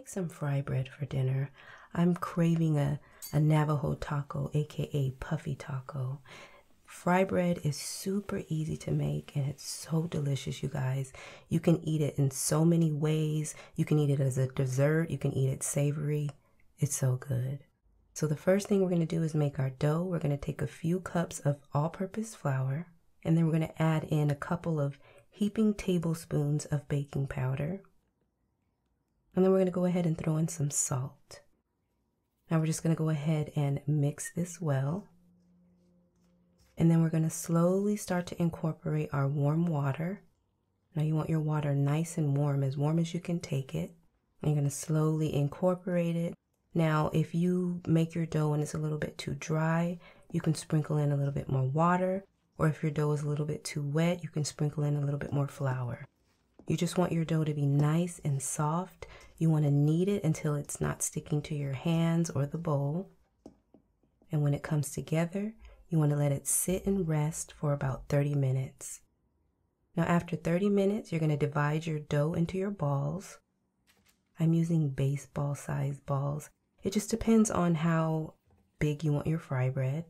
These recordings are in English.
make some fry bread for dinner. I'm craving a Navajo taco, aka puffy taco. Fry bread is super easy to make and it's so delicious, you guys. You can eat it in so many ways. You can eat it as a dessert. You can eat it savory. It's so good. So the first thing we're going to do is make our dough. We're going to take a few cups of all-purpose flour, and then we're going to add in a couple of heaping tablespoons of baking powder. And then we're going to go ahead and throw in some salt. Now we're just going to go ahead and mix this well. And then we're going to slowly start to incorporate our warm water. Now you want your water nice and warm as you can take it. And you're going to slowly incorporate it. Now if you make your dough and it's a little bit too dry, you can sprinkle in a little bit more water. Or if your dough is a little bit too wet, you can sprinkle in a little bit more flour. You just want your dough to be nice and soft. You want to knead it until it's not sticking to your hands or the bowl. And when it comes together, you want to let it sit and rest for about 30 minutes. Now after 30 minutes, you're going to divide your dough into your balls. I'm using baseball sized balls. It just depends on how big you want your fry bread.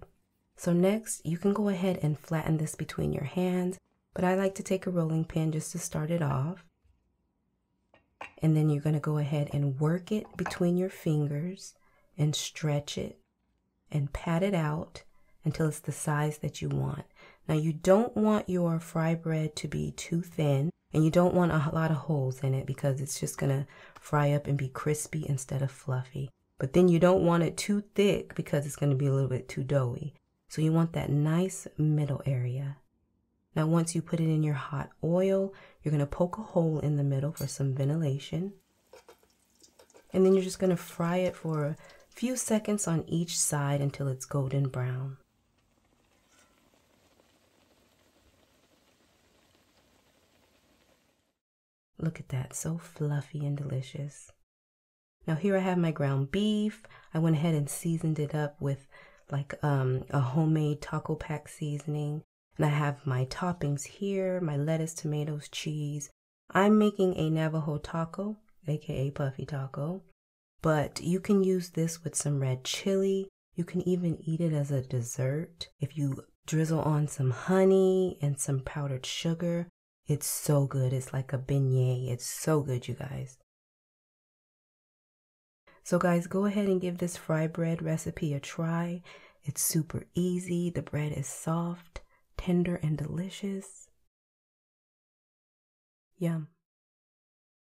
So next, you can go ahead and flatten this between your hands, but I like to take a rolling pin just to start it off. And then you're going to go ahead and work it between your fingers and stretch it and pat it out until it's the size that you want. Now you don't want your fry bread to be too thin, and you don't want a lot of holes in it because it's just going to fry up and be crispy instead of fluffy. But then you don't want it too thick because it's going to be a little bit too doughy. So you want that nice middle area. Now once you put it in your hot oil, you're going to poke a hole in the middle for some ventilation. And then you're just going to fry it for a few seconds on each side until it's golden brown. Look at that, so fluffy and delicious. Now here I have my ground beef. I went ahead and seasoned it up with like a homemade taco pack seasoning. And I have my toppings here, my lettuce, tomatoes, cheese. I'm making a Navajo taco, aka puffy taco. But you can use this with some red chili. You can even eat it as a dessert. If you drizzle on some honey and some powdered sugar, it's so good. It's like a beignet. It's so good, you guys. So guys, go ahead and give this fry bread recipe a try. It's super easy. The bread is soft, tender, and delicious. Yum.